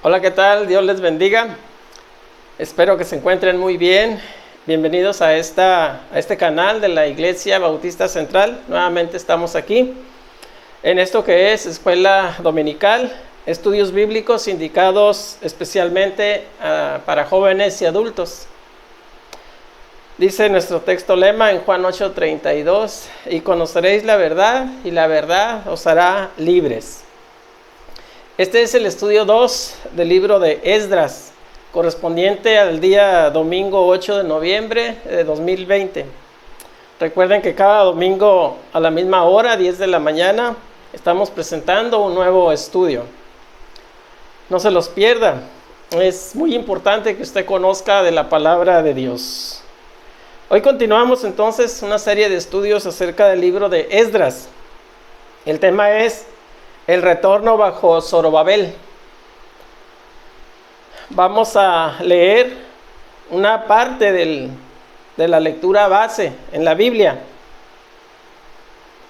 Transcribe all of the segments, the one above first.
Hola, ¿qué tal? Dios les bendiga. Espero que se encuentren muy bien. Bienvenidos a este canal de la Iglesia Bautista Central. Nuevamente estamos aquí en esto que es Escuela Dominical, estudios bíblicos indicados especialmente para jóvenes y adultos. Dice nuestro texto lema en Juan 8:32: y conoceréis la verdad, y la verdad os hará libres. Este es el estudio 2 del libro de Esdras, correspondiente al día domingo 8 de noviembre de 2020. Recuerden que cada domingo a la misma hora, 10 de la mañana, estamos presentando un nuevo estudio. No se los pierda. Es muy importante que usted conozca de la palabra de Dios. Hoy continuamos entonces una serie de estudios acerca del libro de Esdras. El tema es el retorno bajo Zorobabel. Vamos a leer una parte de la lectura base en la Biblia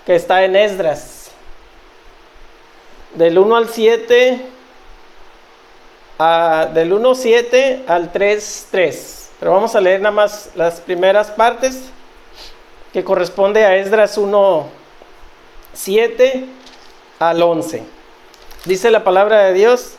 que está en Esdras, del 1 al 7, del 1:7 al 3:3. Pero vamos a leer nada más las primeras partes, que corresponde a Esdras 1:7 al 11. Dice la palabra de Dios: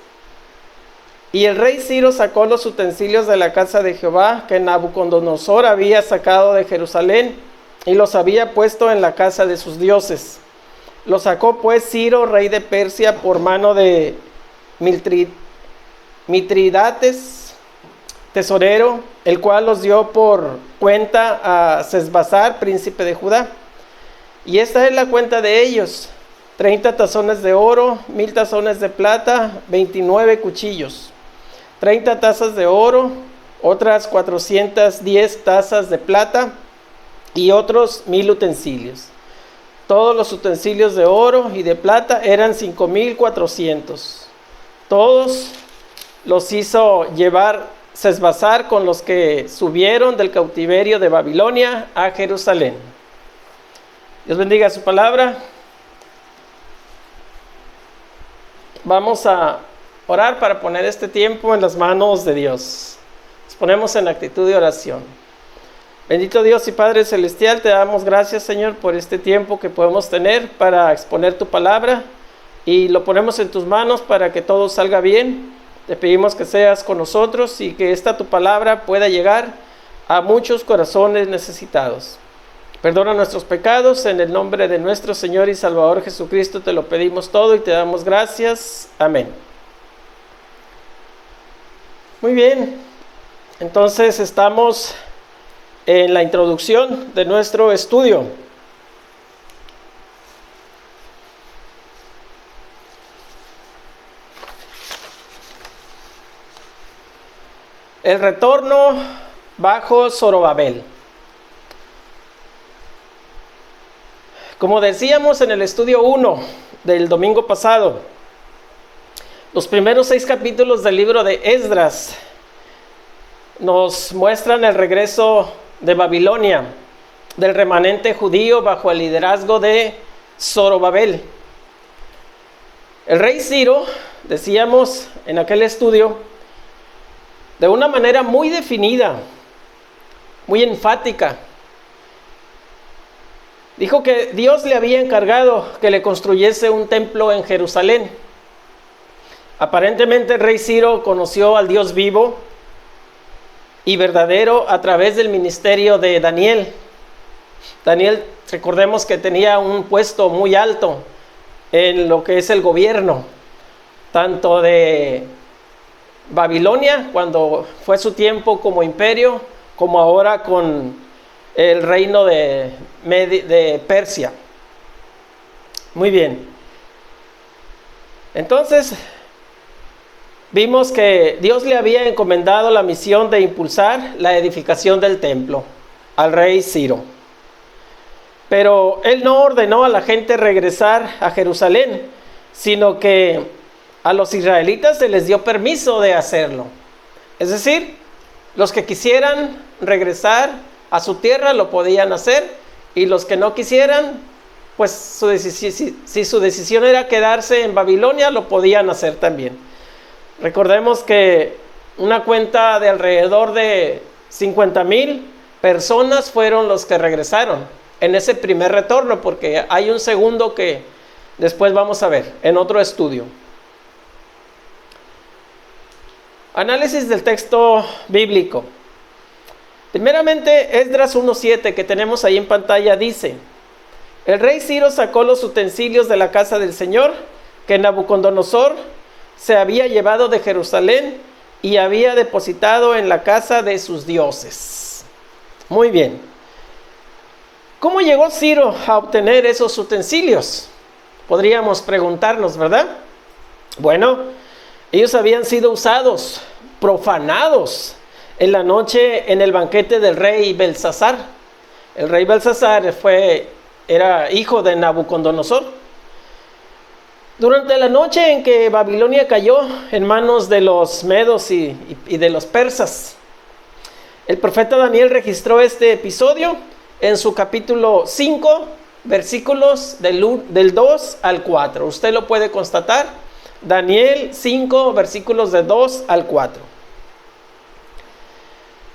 y el rey Ciro sacó los utensilios de la casa de Jehová que Nabucodonosor había sacado de Jerusalén, y los había puesto en la casa de sus dioses. Los sacó pues Ciro, rey de Persia, por mano de Mitridates, tesorero, el cual los dio por cuenta a Sesbazar, príncipe de Judá. Y esta es la cuenta de ellos: 30 tazones de oro, 1000 tazones de plata, 29 cuchillos, 30 tazas de oro, otras 410 tazas de plata y otros 1000 utensilios. Todos los utensilios de oro y de plata eran 5400. Todos los hizo llevar Sesbazar con los que subieron del cautiverio de Babilonia a Jerusalén. Dios bendiga su palabra. Vamos a orar para poner este tiempo en las manos de Dios. Nos ponemos en actitud de oración. Bendito Dios y Padre Celestial, te damos gracias, Señor, por este tiempo que podemos tener para exponer tu palabra, y lo ponemos en tus manos para que todo salga bien. Te pedimos que seas con nosotros y que esta tu palabra pueda llegar a muchos corazones necesitados. Perdona nuestros pecados, en el nombre de nuestro Señor y Salvador Jesucristo te lo pedimos todo y te damos gracias. Amén. Muy bien, entonces estamos en la introducción de nuestro estudio. El retorno bajo Zorobabel. Como decíamos en el estudio 1 del domingo pasado, los primeros 6 capítulos del libro de Esdras nos muestran el regreso de Babilonia, del remanente judío bajo el liderazgo de Zorobabel. El rey Ciro, decíamos en aquel estudio, de una manera muy definida, muy enfática, dijo que Dios le había encargado que le construyese un templo en Jerusalén. Aparentemente el rey Ciro conoció al Dios vivo y verdadero a través del ministerio de Daniel. Daniel, recordemos que tenía un puesto muy alto en lo que es el gobierno, tanto de Babilonia, cuando fue su tiempo como imperio, como ahora con el reino de Persia. Muy bien. Entonces, vimos que Dios le había encomendado la misión de impulsar la edificación del templo al rey Ciro. Pero él no ordenó a la gente regresar a Jerusalén, sino que a los israelitas se les dio permiso de hacerlo. Es decir, los que quisieran regresar a su tierra lo podían hacer, y los que no quisieran, pues si su decisión era quedarse en Babilonia, lo podían hacer también. Recordemos que una cuenta de alrededor de 50,000 personas fueron los que regresaron en ese primer retorno, porque hay un segundo que después vamos a ver en otro estudio. Análisis del texto bíblico. Primeramente, Esdras 1:7, que tenemos ahí en pantalla, dice: el rey Ciro sacó los utensilios de la casa del Señor que Nabucodonosor se había llevado de Jerusalén y había depositado en la casa de sus dioses. Muy bien. ¿Cómo llegó Ciro a obtener esos utensilios? Podríamos preguntarnos, ¿verdad? Bueno, ellos habían sido usados, profanados en la noche en el banquete del rey Belsasar. El rey Belsasar era hijo de Nabucodonosor. Durante la noche en que Babilonia cayó en manos de los medos y de los persas, el profeta Daniel registró este episodio en su capítulo 5, versículos del 2 al 4. Usted lo puede constatar. Daniel 5, versículos de 2 al 4.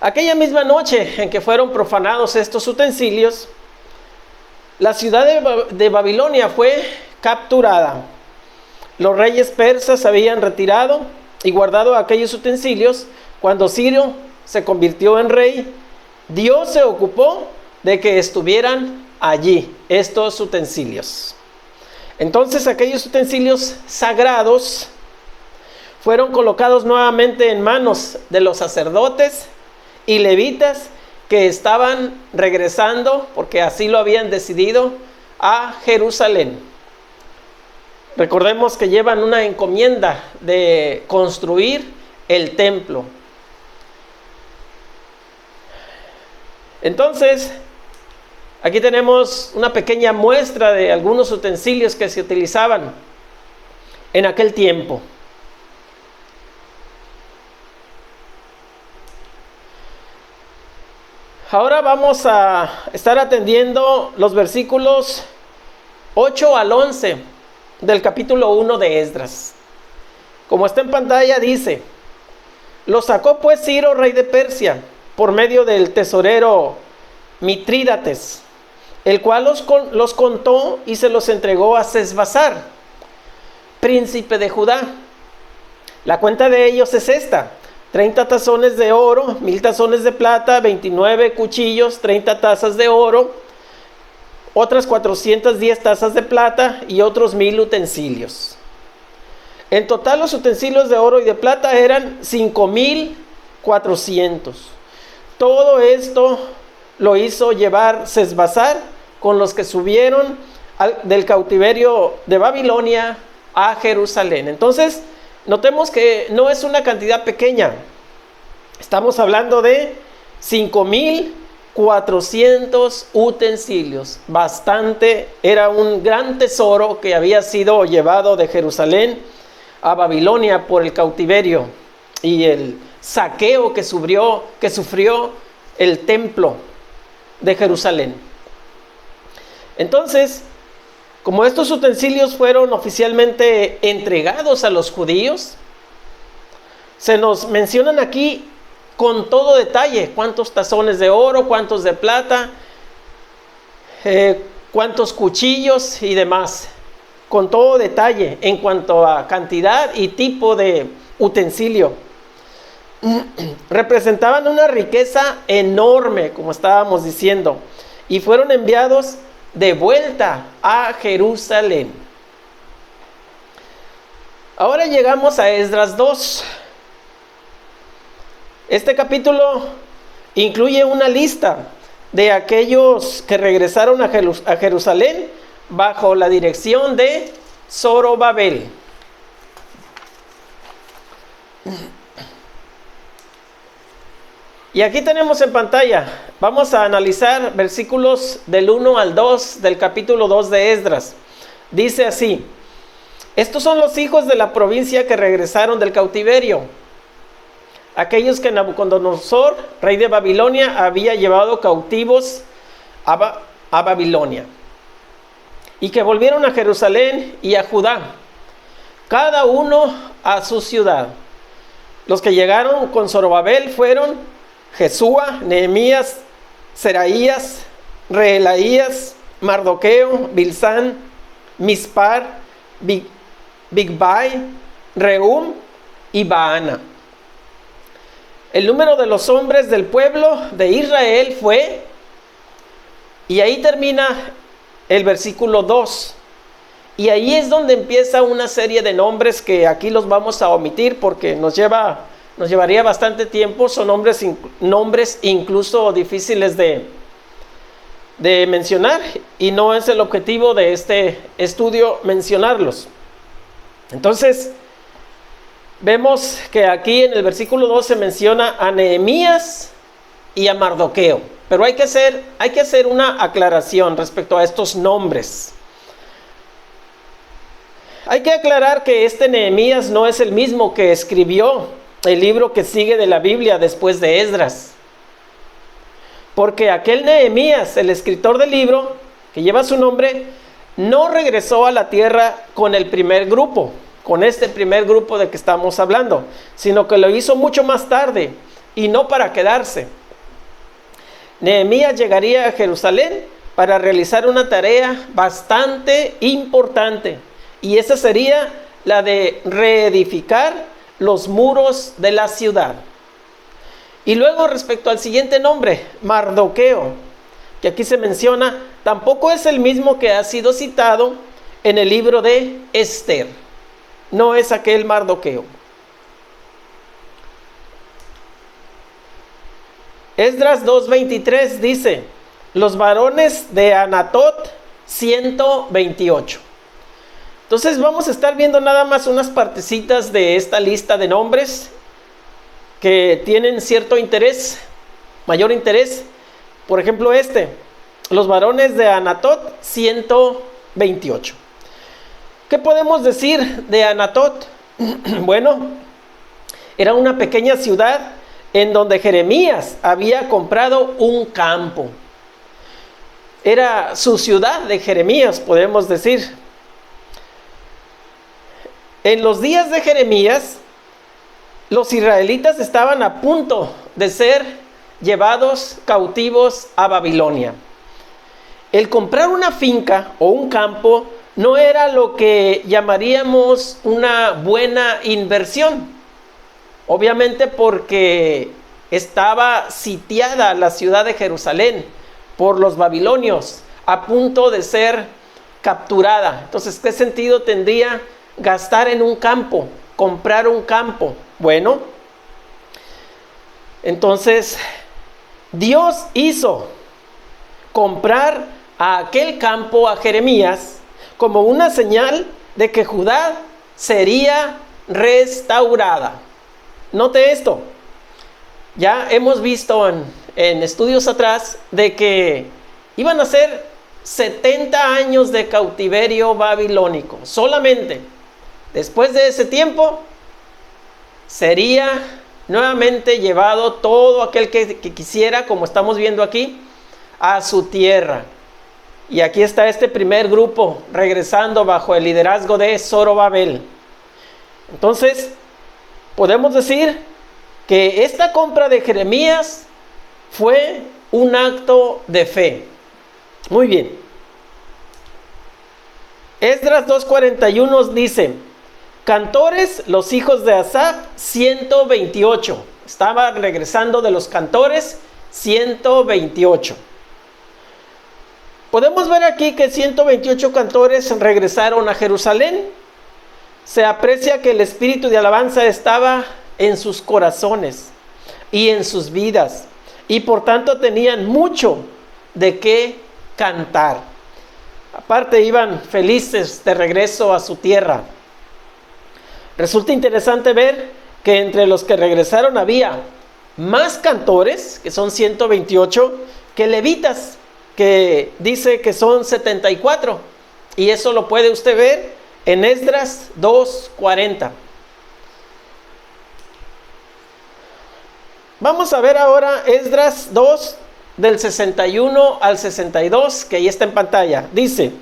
Aquella misma noche en que fueron profanados estos utensilios, la ciudad de Babilonia fue capturada. Los reyes persas habían retirado y guardado aquellos utensilios. Cuando Ciro se convirtió en rey, Dios se ocupó de que estuvieran allí estos utensilios. Entonces aquellos utensilios sagrados fueron colocados nuevamente en manos de los sacerdotes y levitas que estaban regresando, porque así lo habían decidido, a Jerusalén. Recordemos que llevan una encomienda de construir el templo. Entonces, aquí tenemos una pequeña muestra de algunos utensilios que se utilizaban en aquel tiempo. Ahora vamos a estar atendiendo los versículos 8 al 11 del capítulo 1 de Esdras. Como está en pantalla, dice: lo sacó pues Ciro, rey de Persia, por medio del tesorero Mitrídates, el cual los contó y se los entregó a Sesbazar, príncipe de Judá. La cuenta de ellos es esta: 30 tazones de oro, 1000 tazones de plata, 29 cuchillos, 30 tazas de oro, otras 410 tazas de plata y otros 1000 utensilios. En total los utensilios de oro y de plata eran 5400. Todo esto lo hizo llevar Sesbazar con los que subieron del cautiverio de Babilonia a Jerusalén. Entonces, notemos que no es una cantidad pequeña. Estamos hablando de 5400 utensilios. Bastante, era un gran tesoro que había sido llevado de Jerusalén a Babilonia por el cautiverio y el saqueo que sufrió el templo de Jerusalén. Entonces, como estos utensilios fueron oficialmente entregados a los judíos, se nos mencionan aquí con todo detalle cuántos tazones de oro, cuántos de plata, cuántos cuchillos y demás, con todo detalle en cuanto a cantidad y tipo de utensilio. Representaban una riqueza enorme, como estábamos diciendo, y fueron enviados de vuelta a Jerusalén. Ahora llegamos a Esdras 2. Este capítulo incluye una lista de aquellos que regresaron a Jerusalén bajo la dirección de Zorobabel. Y aquí tenemos en pantalla, vamos a analizar versículos del 1 al 2 del capítulo 2 de Esdras. Dice así: estos son los hijos de la provincia que regresaron del cautiverio, aquellos que Nabucodonosor, rey de Babilonia, había llevado cautivos a Babilonia, y que volvieron a Jerusalén y a Judá, cada uno a su ciudad. Los que llegaron con Zorobabel fueron Jesúa, Nehemías, Seraías, Reelaías, Mardoqueo, Bilsán, Mispar, Bigbai, Rehum y Baana. El número de los hombres del pueblo de Israel fue, y ahí termina el versículo 2. Y ahí es donde empieza una serie de nombres que aquí los vamos a omitir porque nos llevaría bastante tiempo. Son nombres incluso difíciles de mencionar, y no es el objetivo de este estudio mencionarlos. Entonces, vemos que aquí en el versículo 2 se menciona a Nehemías y a Mardoqueo. Pero hay que hacer una aclaración respecto a estos nombres. Hay que aclarar que este Nehemías no es el mismo que escribió el libro que sigue de la Biblia después de Esdras. Porque aquel Nehemías, el escritor del libro que lleva su nombre, no regresó a la tierra con el primer grupo, con este primer grupo de que estamos hablando, sino que lo hizo mucho más tarde y no para quedarse. Nehemías llegaría a Jerusalén para realizar una tarea bastante importante, y esa sería la de reedificar los muros de la ciudad. Y luego, respecto al siguiente nombre, Mardoqueo, que aquí se menciona, tampoco es el mismo que ha sido citado en el libro de Esther. No es aquel Mardoqueo. Esdras 2:23 dice: los varones de Anatot, 128. Entonces vamos a estar viendo nada más unas partecitas de esta lista de nombres que tienen cierto interés, mayor interés. Por ejemplo, los varones de Anatot, 128. ¿Qué podemos decir de Anatot? Bueno, era una pequeña ciudad en donde Jeremías había comprado un campo. Era su ciudad de Jeremías, podemos decir. En los días de Jeremías, los israelitas estaban a punto de ser llevados cautivos a Babilonia. El comprar una finca o un campo no era lo que llamaríamos una buena inversión. Obviamente porque estaba sitiada la ciudad de Jerusalén por los babilonios, a punto de ser capturada. Entonces, ¿qué sentido tendría gastar en un campo, comprar un campo? Bueno, entonces Dios hizo comprar a aquel campo a Jeremías como una señal de que Judá sería restaurada. Note esto. Ya hemos visto en estudios atrás de que iban a ser 70 años de cautiverio babilónico. Solamente después de ese tiempo sería nuevamente llevado todo aquel que quisiera, como estamos viendo aquí, a su tierra. Y aquí está este primer grupo regresando bajo el liderazgo de Zorobabel. Entonces, podemos decir que esta compra de Jeremías fue un acto de fe. Muy bien. Esdras 2:41 dice: cantores, los hijos de Asaf, 128. Estaba regresando de los cantores, 128. Podemos ver aquí que 128 cantores regresaron a Jerusalén. Se aprecia que el espíritu de alabanza estaba en sus corazones y en sus vidas, y por tanto tenían mucho de qué cantar. Aparte, iban felices de regreso a su tierra. Resulta interesante ver que entre los que regresaron había más cantores, que son 128, que levitas, que dice que son 74. Y eso lo puede usted ver en Esdras 2:40. Vamos a ver ahora Esdras 2 del 61 al 62, que ahí está en pantalla. Dice: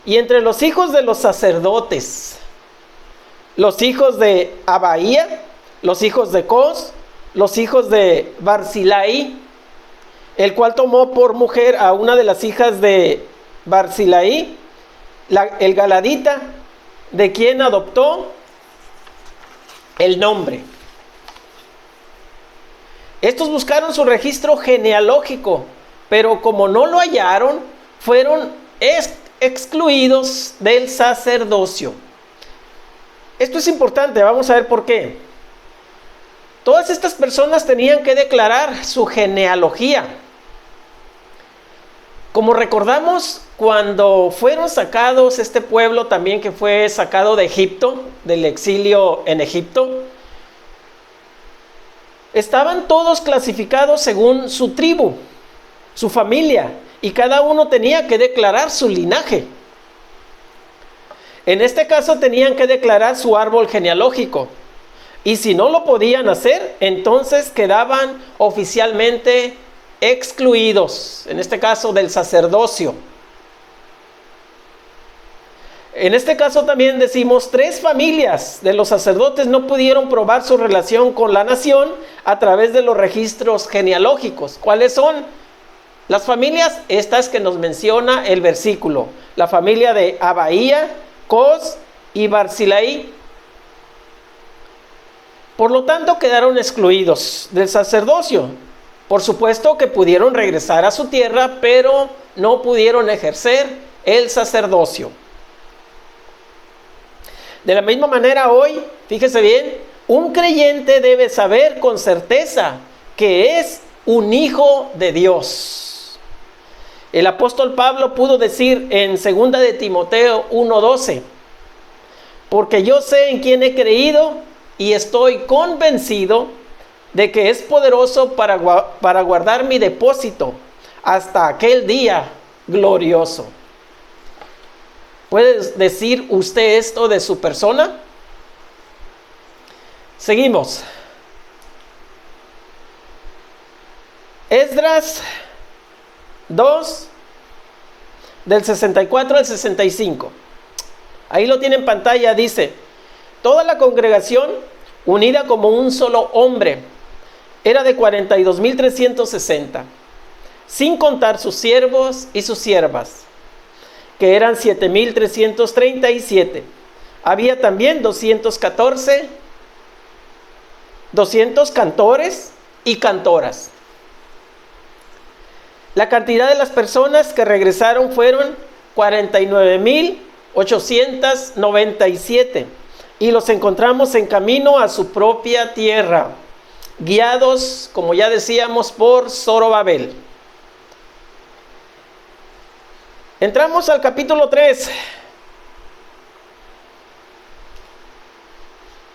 y entre los hijos de los sacerdotes, los hijos de Abaía, los hijos de Cos, los hijos de Barzilai, el cual tomó por mujer a una de las hijas de Barzilai, el galadita, de quien adoptó el nombre. Estos buscaron su registro genealógico, pero como no lo hallaron, fueron excluidos del sacerdocio. Esto es importante, vamos a ver por qué. Todas estas personas tenían que declarar su genealogía. Como recordamos, cuando fueron sacados este pueblo también que fue sacado de Egipto, del exilio en Egipto, estaban todos clasificados según su tribu, su familia, y cada uno tenía que declarar su linaje. En este caso tenían que declarar su árbol genealógico, y si no lo podían hacer, entonces quedaban oficialmente excluidos, en este caso del sacerdocio. En este caso también decimos 3 familias de los sacerdotes no pudieron probar su relación con la nación a través de los registros genealógicos. ¿Cuáles son las familias? Estas que nos menciona el versículo: la familia de Abaía, Cos y Barzilai. Por lo tanto, quedaron excluidos del sacerdocio. Por supuesto que pudieron regresar a su tierra, pero no pudieron ejercer el sacerdocio. De la misma manera hoy, fíjese bien, un creyente debe saber con certeza que es un hijo de Dios. El apóstol Pablo pudo decir en 2 de Timoteo 1:12: porque yo sé en quién he creído y estoy convencido de que es poderoso para guardar mi depósito hasta aquel día glorioso. ¿Puede decir usted esto de su persona? Seguimos. Esdras 2, del 64 al 65. Ahí lo tiene en pantalla, dice: toda la congregación, unida como un solo hombre, era de 42,360, sin contar sus siervos y sus siervas, que eran 7,337. Había también 200 cantores y cantoras. La cantidad de las personas que regresaron fueron 49,897, y los encontramos en camino a su propia tierra, guiados, como ya decíamos, por Zorobabel. Entramos al capítulo 3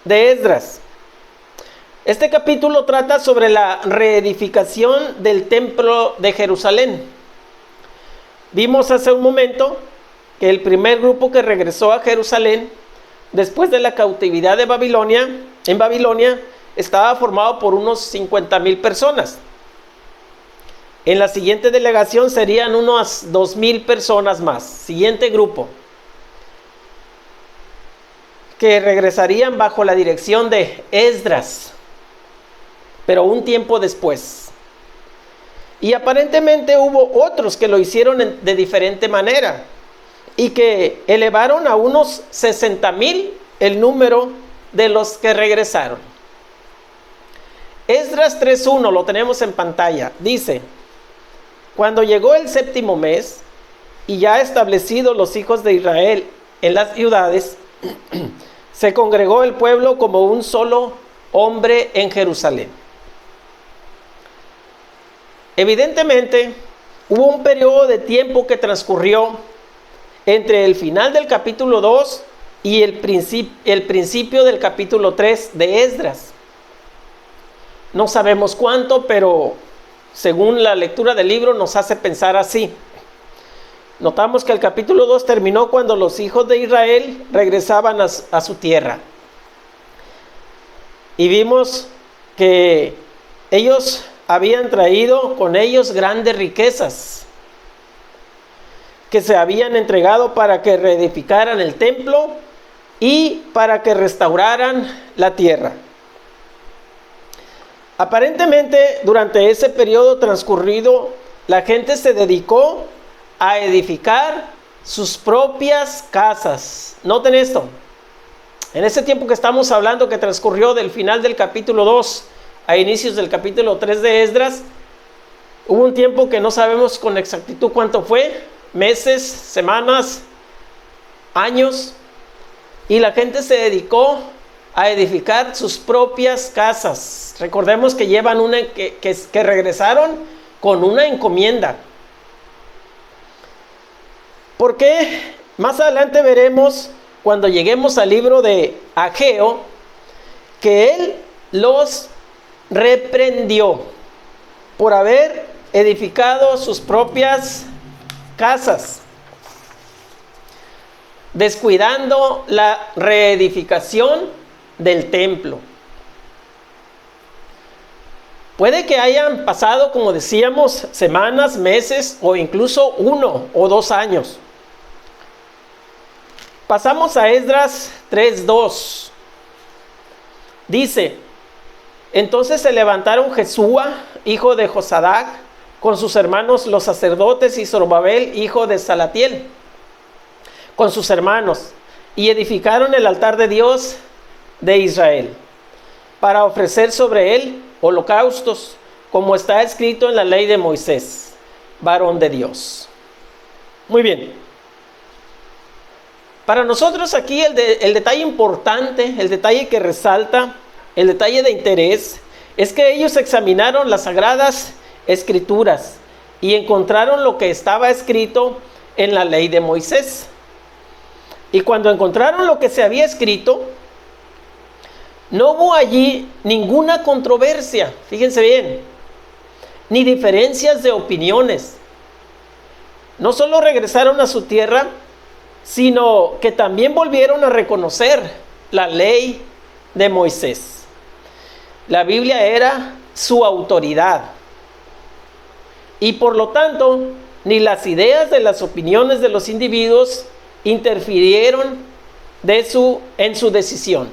de Esdras. Este capítulo trata sobre la reedificación del templo de Jerusalén. Vimos hace un momento que el primer grupo que regresó a Jerusalén después de la cautividad de Babilonia, en Babilonia, estaba formado por unos 50,000 personas. En la siguiente delegación serían unas 2,000 personas más. Siguiente grupo, que regresarían bajo la dirección de Esdras, pero un tiempo después. Y aparentemente hubo otros que lo hicieron de diferente manera, y que elevaron a unos 60,000 el número de los que regresaron. Esdras 3:1, lo tenemos en pantalla, dice: cuando llegó el 7º mes, y ya establecidos los hijos de Israel en las ciudades, se congregó el pueblo como un solo hombre en Jerusalén. Evidentemente, hubo un periodo de tiempo que transcurrió entre el final del capítulo 2 y el principio del capítulo 3 de Esdras. No sabemos cuánto, pero según la lectura del libro nos hace pensar así. Notamos que el capítulo 2 terminó cuando los hijos de Israel regresaban a su tierra. Y vimos que ellos habían traído con ellos grandes riquezas que se habían entregado para que reedificaran el templo y para que restauraran la tierra. Aparentemente, durante ese periodo transcurrido, la gente se dedicó a edificar sus propias casas. Noten esto. En ese tiempo que estamos hablando, que transcurrió del final del capítulo 2 a inicios del capítulo 3 de Esdras, hubo un tiempo que no sabemos con exactitud cuánto fue, meses, semanas, años, y la gente se dedicó a edificar sus propias casas. Recordemos que llevan que regresaron con una encomienda. Porque más adelante veremos, cuando lleguemos al libro de Ageo, que él los reprendió por haber edificado sus propias casas, descuidando la reedificación del templo. Puede que hayan pasado, como decíamos, semanas, meses o incluso 1 o 2 años. Pasamos a Esdras 3:2. Dice: entonces se levantaron Jesúa, hijo de Josadac, con sus hermanos los sacerdotes, y Zorobabel, hijo de Salatiel, con sus hermanos, y edificaron el altar de Dios de Israel, para ofrecer sobre él holocaustos, como está escrito en la ley de Moisés, varón de Dios. Muy bien. Para nosotros aquí el detalle importante, el detalle que resalta, el detalle de interés, es que ellos examinaron las sagradas escrituras y encontraron lo que estaba escrito en la ley de Moisés. Y cuando encontraron lo que se había escrito, no hubo allí ninguna controversia, fíjense bien, ni diferencias de opiniones. No solo regresaron a su tierra, sino que también volvieron a reconocer la ley de Moisés. La Biblia era su autoridad. Y por lo tanto, ni las ideas de las opiniones de los individuos interfirieron en su decisión.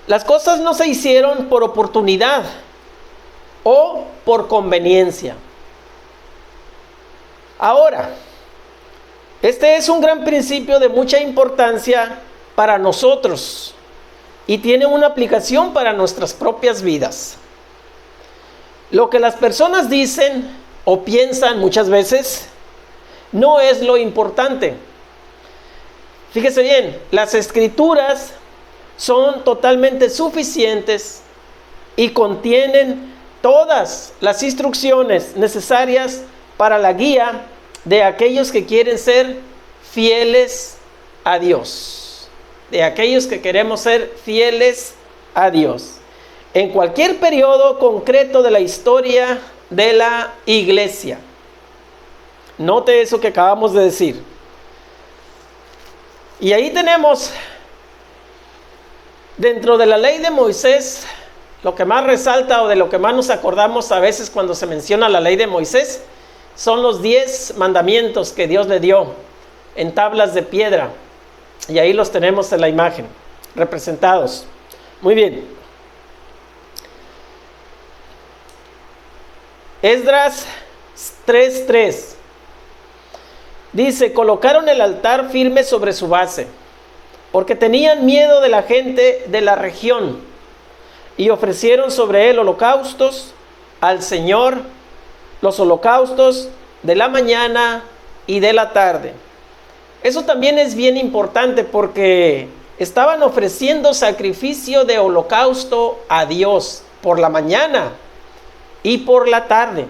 Las cosas no se hicieron por oportunidad o por conveniencia. Ahora, este es un gran principio de mucha importancia para nosotros y tiene una aplicación para nuestras propias vidas. Lo que las personas dicen o piensan muchas veces no es lo importante. Fíjese bien, las escrituras son totalmente suficientes y contienen todas las instrucciones necesarias para la guía de aquellos que quieren ser fieles a Dios, de aquellos que queremos ser fieles a Dios, en cualquier periodo concreto de la historia de la iglesia. Note eso que acabamos de decir. Y ahí tenemos, dentro de la ley de Moisés, lo que más resalta o de lo que más nos acordamos a veces cuando se menciona la ley de Moisés, son los 10 mandamientos que Dios le dio en tablas de piedra. Y ahí los tenemos en la imagen, representados. Muy bien. Esdras 3:3. Dice: colocaron el altar firme sobre su base, porque tenían miedo de la gente de la región, y ofrecieron sobre él holocaustos al Señor, los holocaustos de la mañana y de la tarde. Eso también es bien importante porque estaban ofreciendo sacrificio de holocausto a Dios por la mañana y por la tarde.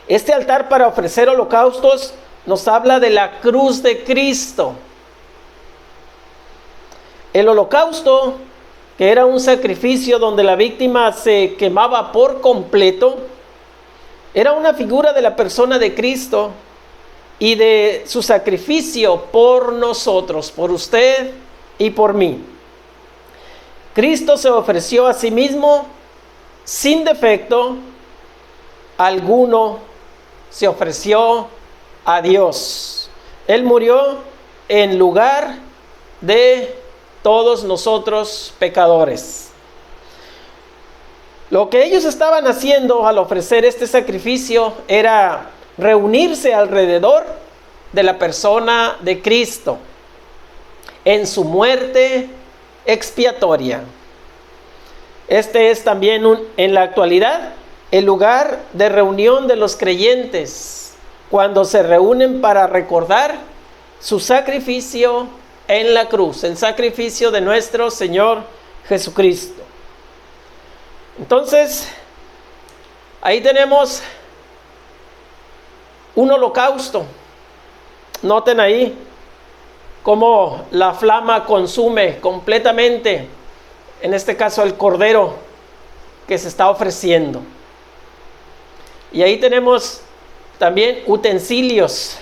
Este altar para ofrecer holocaustos nos habla de la cruz de Cristo. El holocausto, que era un sacrificio donde la víctima se quemaba por completo, era una figura de la persona de Cristo y de su sacrificio por nosotros, por usted y por mí. Cristo se ofreció a sí mismo sin defecto alguno, se ofreció a Dios. Él murió en lugar de todos nosotros pecadores. Lo que ellos estaban haciendo al ofrecer este sacrificio era reunirse alrededor de la persona de Cristo en su muerte expiatoria. Este es también en la actualidad el lugar de reunión de los creyentes cuando se reúnen para recordar su sacrificio en la cruz, el sacrificio de nuestro Señor Jesucristo. Entonces, ahí tenemos un holocausto. Noten ahí cómo la flama consume completamente, en este caso el cordero que se está ofreciendo. Y ahí tenemos también utensilios,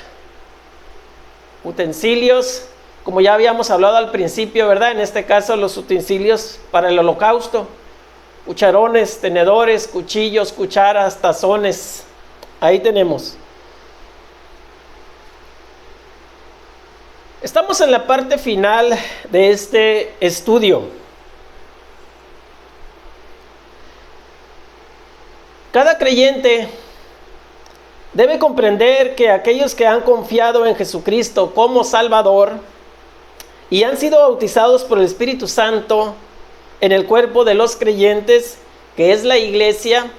como ya habíamos hablado al principio, ¿verdad? En este caso los utensilios para el holocausto: cucharones, tenedores, cuchillos, cucharas, tazones. Ahí tenemos. Estamos en la parte final de este estudio. Cada creyente debe comprender que aquellos que han confiado en Jesucristo como Salvador y han sido bautizados por el Espíritu Santo en el cuerpo de los creyentes, que es la iglesia,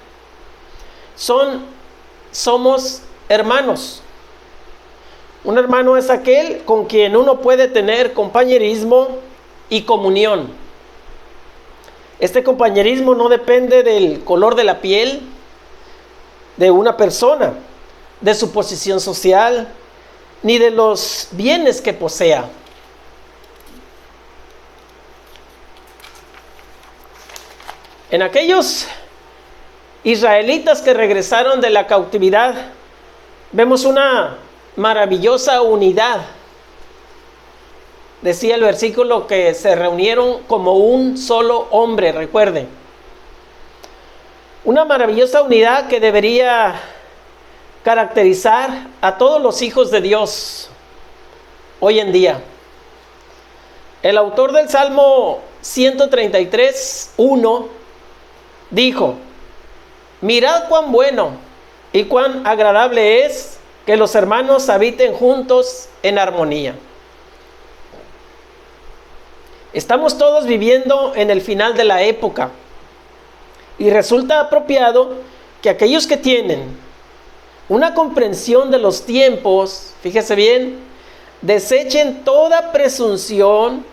somos hermanos. Un hermano es aquel con quien uno puede tener compañerismo y comunión. Este compañerismo no depende del color de la piel de una persona, de su posición social, ni de los bienes que posea. En aquellos israelitas que regresaron de la cautividad, vemos una maravillosa unidad. Decía el versículo que se reunieron como un solo hombre, recuerden. Una maravillosa unidad que debería caracterizar a todos los hijos de Dios hoy en día. El autor del Salmo 133:1 dijo: mirad cuán bueno y cuán agradable es que los hermanos habiten juntos en armonía. Estamos todos viviendo en el final de la época y resulta apropiado que aquellos que tienen una comprensión de los tiempos, fíjese bien, desechen toda presunción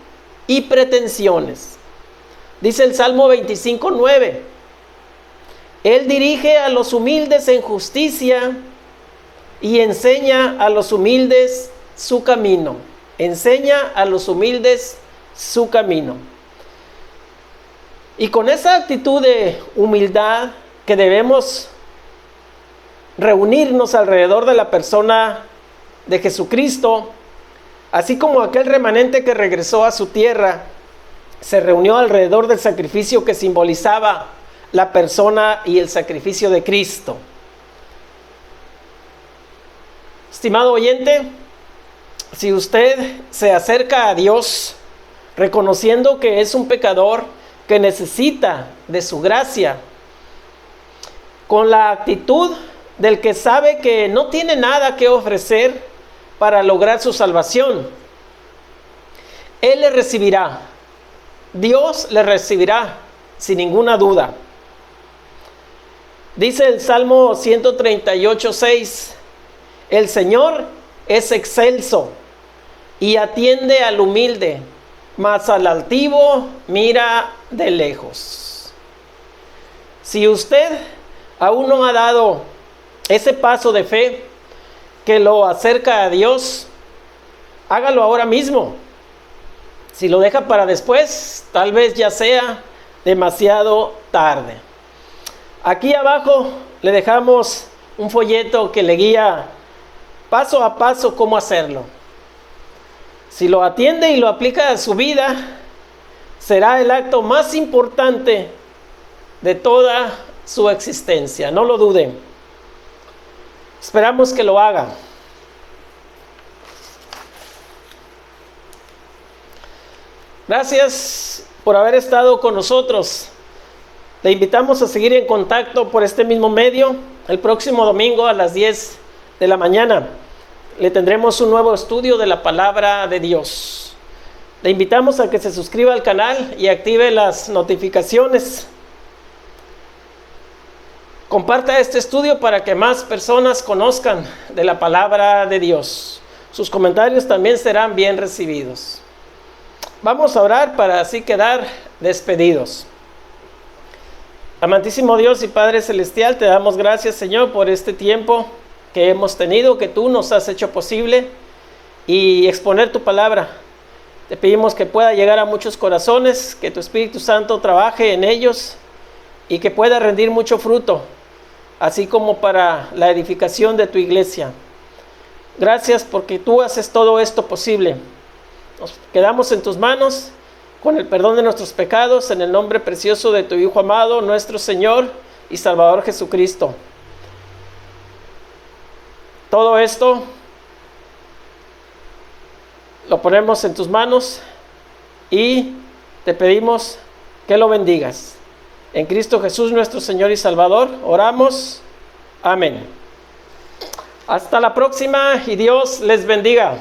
y pretensiones. Dice el Salmo 25:9: Él dirige a los humildes en justicia y enseña a los humildes su camino. Enseña a los humildes su camino. Y con esa actitud de humildad que debemos reunirnos alrededor de la persona de Jesucristo, así como aquel remanente que regresó a su tierra se reunió alrededor del sacrificio que simbolizaba la persona y el sacrificio de Cristo. Estimado oyente, si usted se acerca a Dios reconociendo que es un pecador que necesita de su gracia, con la actitud del que sabe que no tiene nada que ofrecer para lograr su salvación, Él le recibirá. Dios le recibirá sin ninguna duda. Dice el Salmo 138:6: el Señor es excelso y atiende al humilde, mas al altivo mira de lejos. Si usted aún no ha dado ese paso de fe que lo acerca a Dios, hágalo ahora mismo. Si lo deja para después, tal vez ya sea demasiado tarde. Aquí abajo le dejamos un folleto que le guía paso a paso cómo hacerlo. Si lo atiende y lo aplica a su vida, será el acto más importante de toda su existencia. No lo duden. Esperamos que lo haga. Gracias por haber estado con nosotros. Te invitamos a seguir en contacto por este mismo medio. El próximo domingo a las 10 de la mañana le tendremos un nuevo estudio de la palabra de Dios. Le invitamos a que se suscriba al canal y active las notificaciones. Comparta este estudio para que más personas conozcan de la palabra de Dios. Sus comentarios también serán bien recibidos. Vamos a orar para así quedar despedidos. Amantísimo Dios y Padre Celestial, te damos gracias, Señor, por este tiempo que hemos tenido, que tú nos has hecho posible y exponer tu palabra. Te pedimos que pueda llegar a muchos corazones, que tu Espíritu Santo trabaje en ellos y que pueda rendir mucho fruto, así como para la edificación de tu iglesia. Gracias porque tú haces todo esto posible. Nos quedamos en tus manos con el perdón de nuestros pecados, en el nombre precioso de tu Hijo amado, nuestro Señor y Salvador Jesucristo. Todo esto lo ponemos en tus manos y te pedimos que lo bendigas. En Cristo Jesús, nuestro Señor y Salvador, oramos. Amén. Hasta la próxima y Dios les bendiga.